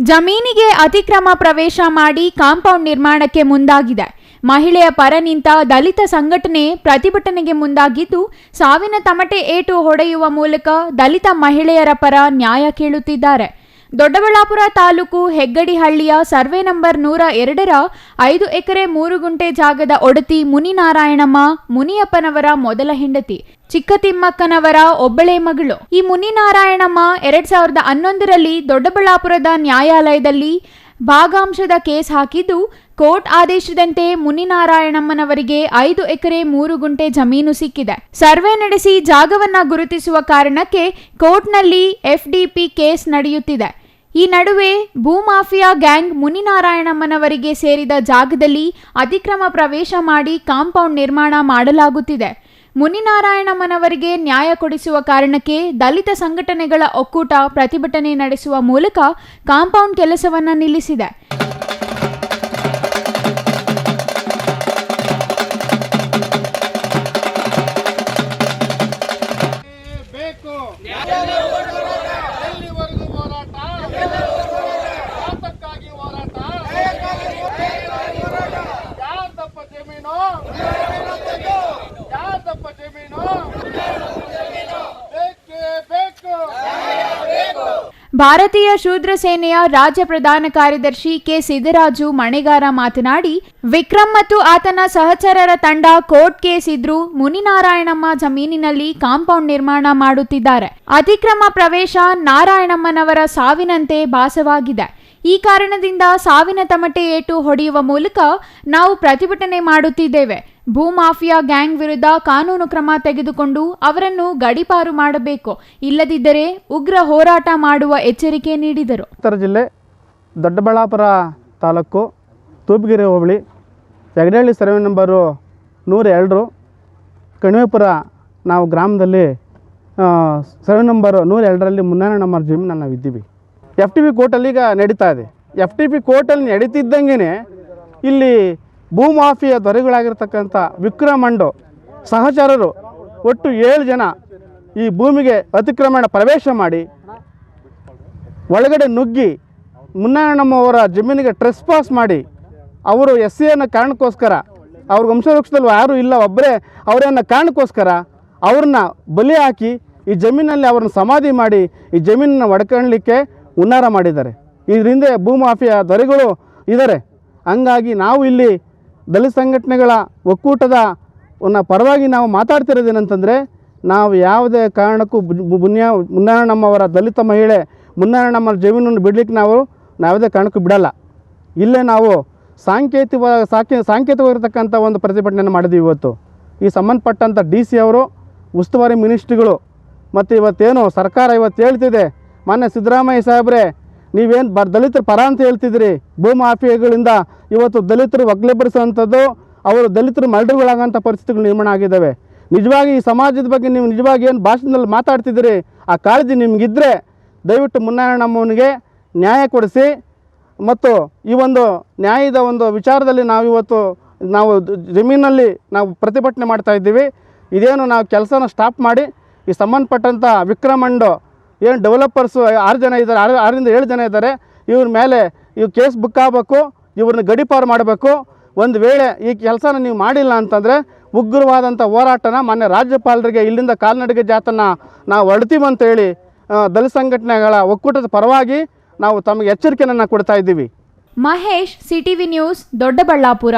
ಜಮೀನಿಗೆ ಅತಿಕ್ರಮ ಪ್ರವೇಶ ಮಾಡಿ ಕಾಂಪೌಂಡ್ ನಿರ್ಮಾಣಕ್ಕೆ ಮುಂದಾಗಿದೆ. ಮಹಿಳೆಯ ಪರ ನಿಂತ ದಲಿತ ಸಂಘಟನೆ ಪ್ರತಿಭಟನೆಗೆ ಮುಂದಾಗಿದ್ದು, ಸಾವಿನ ತಮಟೆ ಏಟು ಹೊಡೆಯುವ ಮೂಲಕ ದಲಿತ ಮಹಿಳೆಯರ ಪರ ನ್ಯಾಯ ಕೇಳುತ್ತಿದ್ದಾರೆ. ದೊಡ್ಡಬಳ್ಳಾಪುರ ತಾಲೂಕು ಹೆಗ್ಗಡಿಹಳ್ಳಿಯ ಸರ್ವೆ ನಂಬರ್ 102ರ 5 ಎಕರೆ 3 ಗುಂಟೆ ಜಾಗದ ಒಡತಿ ಮುನಿನಾರಾಯಣಮ್ಮ ಮುನಿಯಪ್ಪನವರ ಮೊದಲ ಹೆಂಡತಿ. ಚಿಕ್ಕತಿಮ್ಮಕ್ಕನವರ ಒಬ್ಬಳೇ ಮಗಳು. ಈ ಮುನಿನಾರಾಯಣಮ್ಮ 2011ರಲ್ಲಿ ದೊಡ್ಡಬಳ್ಳಾಪುರದ ನ್ಯಾಯಾಲಯದಲ್ಲಿ ಭಾಗಾಂಶದ ಕೇಸ್ ಹಾಕಿದ್ದು, ಕೋರ್ಟ್ ಆದೇಶದಂತೆ ಮುನಿನಾರಾಯಣಮ್ಮನವರಿಗೆ 5 ಎಕರೆ 3 ಗುಂಟೆ ಜಮೀನು ಸಿಕ್ಕಿದೆ. ಸರ್ವೆ ನಡೆಸಿ ಜಾಗವನ್ನ ಗುರುತಿಸುವ ಕಾರಣಕ್ಕೆ ಕೋರ್ಟ್ನಲ್ಲಿ FDP ಕೇಸ್ ನಡೆಯುತ್ತಿದೆ. ಈ ನಡುವೆ ಭೂಮಾಫಿಯಾ ಗ್ಯಾಂಗ್ ಮುನಿನಾರಾಯಣಮ್ಮನವರಿಗೆ ಸೇರಿದ ಜಾಗದಲ್ಲಿ ಅತಿಕ್ರಮ ಪ್ರವೇಶ ಮಾಡಿ ಕಾಂಪೌಂಡ್ ನಿರ್ಮಾಣ ಮಾಡಲಾಗುತ್ತಿದೆ. ಮುನಿನಾರಾಯಣಮ್ಮನವರಿಗೆ ನ್ಯಾಯ ಕೊಡಿಸುವ ಕಾರಣಕ್ಕೆ ದಲಿತ ಸಂಘಟನೆಗಳ ಒಕ್ಕೂಟ ಪ್ರತಿಭಟನೆ ನಡೆಸುವ ಮೂಲಕ ಕಾಂಪೌಂಡ್ ಕೆಲಸವನ್ನ ನಿಲ್ಲಿಸಿದೆ. ಭಾರತೀಯ ಶೂದ್ರ ಸೇನೆಯ ರಾಜ್ಯ ಪ್ರಧಾನ ಕಾರ್ಯದರ್ಶಿ ಕೆ ಸಿದ್ದರಾಜು ಮಣೆಗಾರ ಮಾತನಾಡಿ, ವಿಕ್ರಮ್ ಮತ್ತು ಆತನ ಸಹಚರರ ತಂಡ ಕೋರ್ಟ್ ಕೇಸ್ ಇದ್ರೂ ಮುನಿನಾರಾಯಣಮ್ಮ ಜಮೀನಿನಲ್ಲಿ ಕಾಂಪೌಂಡ್ ನಿರ್ಮಾಣ ಮಾಡುತ್ತಿದ್ದಾರೆ. ಅತಿಕ್ರಮ ಪ್ರವೇಶ ನಾರಾಯಣಮ್ಮನವರ ಸಾವಿನಂತೆ ಭಾಸವಾಗಿದೆ. ಈ ಕಾರಣದಿಂದ ಸಾವಿನ ತಮಟೆ ಏಟು ಹೊಡೆಯುವ ಮೂಲಕ ನಾವು ಪ್ರತಿಭಟನೆ ಮಾಡುತ್ತಿದ್ದೇವೆ. ಭೂಮಾಫಿಯಾ ಗ್ಯಾಂಗ್ ವಿರುದ್ಧ ಕಾನೂನು ಕ್ರಮ ತೆಗೆದುಕೊಂಡು ಅವರನ್ನು ಗಡೀಪಾರು ಮಾಡಬೇಕು, ಇಲ್ಲದಿದ್ದರೆ ಉಗ್ರ ಹೋರಾಟ ಮಾಡುವ ಎಚ್ಚರಿಕೆ ನೀಡಿದರು. ಉತ್ತರ ಜಿಲ್ಲೆ ದೊಡ್ಡಬಳ್ಳಾಪುರ ತಾಲೂಕು ತೂಪಗೆರೆ ಹೋಬಳಿ ಹೆಗ್ಗಡಿಹಳ್ಳಿ ಸರ್ವೆ ನಂಬರು 102 ಕಣಿವೆಪುರ ನಾವು ಗ್ರಾಮದಲ್ಲಿ ಸರ್ವೆ ನಂಬರು 102ರಲ್ಲಿ ಮುನಿನಾರಾಯಣಮ್ಮ ಜಮೀನಲ್ಲಿ ನಾವು ಇದ್ದೀವಿ. FTP ಕೋರ್ಟಲ್ಲಿ ಈಗ ನಡೀತಾ ಇದೆ. FTP ಕೋರ್ಟಲ್ಲಿ ನಡೀತಿದ್ದಂಗೆ ಇಲ್ಲಿ ಭೂಮಾಫಿಯಾ ದೊರೆಗಳಾಗಿರ್ತಕ್ಕಂಥ ವಿಕ್ರಮಂಡು ಸಹಚರರು ಒಟ್ಟು 7 ಜನ ಈ ಭೂಮಿಗೆ ಅತಿಕ್ರಮಣ ಪ್ರವೇಶ ಮಾಡಿ ಒಳಗಡೆ ನುಗ್ಗಿ ಮುನಿನಾರಾಯಣಮ್ಮವರ ಜಮೀನಿಗೆ ಟ್ರೆಸ್ಪಾಸ್ ಮಾಡಿ ಅವರು SC ಅನ್ನೋ ಕಾರಣಕ್ಕೋಸ್ಕರ ಅವ್ರ ವಂಶವೃಕ್ಷದಲ್ಲಿ ಯಾರೂ ಇಲ್ಲ, ಒಬ್ಬರೇ ಅವರೇ ಅನ್ನೋ ಕಾರಣಕ್ಕೋಸ್ಕರ ಅವ್ರನ್ನ ಬಲಿ ಹಾಕಿ ಈ ಜಮೀನಲ್ಲಿ ಅವ್ರನ್ನ ಸಮಾಧಿ ಮಾಡಿ ಈ ಜಮೀನನ್ನು ಒಡ್ಕೊಳ್ಳಲಿಕ್ಕೆ ಹುನ್ನಾರ ಮಾಡಿದ್ದಾರೆ. ಇದರಿಂದ ಭೂಮಾಫಿಯಾ ದೊರೆಗಳು ಇದ್ದಾರೆ. ಹಂಗಾಗಿ ನಾವು ಇಲ್ಲಿ ದಲಿತ ಸಂಘಟನೆಗಳ ಒಕ್ಕೂಟದ ಪರವಾಗಿ ನಾವು ಮಾತಾಡ್ತಿರೋದೇನಂತಂದರೆ, ನಾವು ಯಾವುದೇ ಕಾರಣಕ್ಕೂ ಮುನಿನಾರಾಯಣಮ್ಮವರ ದಲಿತ ಮಹಿಳೆ ಮುನಿನಾರಾಯಣಮ್ಮರ ಜಮೀನನ್ನು ಬಿಡಲಿಕ್ಕೆ ನಾವು ಯಾವುದೇ ಕಾರಣಕ್ಕೂ ಬಿಡಲ್ಲ. ಇಲ್ಲೇ ನಾವು ಸಾಂಕೇತಿಕವಾಗಿರ್ತಕ್ಕಂಥ ಒಂದು ಪ್ರತಿಭಟನೆಯನ್ನು ಮಾಡಿದ್ವಿ. ಇವತ್ತು ಈ ಸಂಬಂಧಪಟ್ಟಂಥ DC ಅವರು, ಉಸ್ತುವಾರಿ ಮಿನಿಸ್ಟ್ರಿಗಳು ಮತ್ತು ಇವತ್ತೇನು ಸರ್ಕಾರ ಇವತ್ತು ಹೇಳ್ತಿದೆ, ಮಾನ್ಯ ಸಿದ್ದರಾಮಯ್ಯ ಸಾಹೇಬ್ರೆ ನೀವೇನು ದಲಿತರ ಪರ ಅಂತ ಹೇಳ್ತಿದ್ರಿ, ಭೂಮಾಫಿಯಾಗಳಿಂದ ಇವತ್ತು ದಲಿತರು ಒಗ್ಲೆಬ್ಬರಿಸುವಂಥದ್ದು, ಅವರು ದಲಿತರು ಮರಳುಗಳಾಗೋಂಥ ಪರಿಸ್ಥಿತಿಗಳು ನಿರ್ಮಾಣ ಆಗಿದ್ದಾವೆ. ನಿಜವಾಗಿ ಈ ಸಮಾಜದ ಬಗ್ಗೆ ನೀವು ನಿಜವಾಗಿ ಏನು ಭಾಷಣದಲ್ಲಿ ಮಾತಾಡ್ತಿದ್ದೀರಿ, ಆ ಕಾಳಜಿ ನಿಮಗಿದ್ದರೆ ದಯವಿಟ್ಟು ಮುನಿನಾರಾಯಣಮ್ಮನಿಗೆ ನ್ಯಾಯ ಕೊಡಿಸಿ. ಮತ್ತು ಈ ಒಂದು ನ್ಯಾಯದ ಒಂದು ವಿಚಾರದಲ್ಲಿ ನಾವು ಜಮೀನಲ್ಲಿ ನಾವು ಪ್ರತಿಭಟನೆ ಮಾಡ್ತಾಯಿದ್ದೀವಿ. ಇದೇನು ನಾವು ಕೆಲಸನ ಸ್ಟಾಪ್ ಮಾಡಿ ಈ ಸಂಬಂಧಪಟ್ಟಂಥ ವಿಕ್ರಮಂಡು ಏನು ಡೆವಲಪರ್ಸು 6 ಜನ ಇದ್ದಾರೆ, 6ರಿಂದ 7 ಜನ ಇದ್ದಾರೆ, ಇವ್ರ ಮೇಲೆ ಇವು ಕೇಸ್ ಬುಕ್ ಆಗಬೇಕು, ಇವ್ರನ್ನ ಗಡೀಪಾರು ಮಾಡಬೇಕು. ಒಂದು ವೇಳೆ ಈ ಕೆಲಸನ ನೀವು ಮಾಡಿಲ್ಲ ಅಂತಂದರೆ ಉಗ್ರವಾದಂಥ ಹೋರಾಟನ ಮಾನ್ಯ ರಾಜ್ಯಪಾಲರಿಗೆ ಇಲ್ಲಿಂದ ಕಾಲ್ನಡಿಗೆ ಜಾಥಾನ ನಾವು ಹೊರಡ್ತೀವಿ ಅಂತೇಳಿ ದಲಿತ ಸಂಘಟನೆಗಳ ಒಕ್ಕೂಟದ ಪರವಾಗಿ ನಾವು ತಮಗೆ ಎಚ್ಚರಿಕೆಯನ್ನು ಕೊಡ್ತಾ ಇದ್ದೀವಿ. Mahesh, CTV news, Doddaballapura.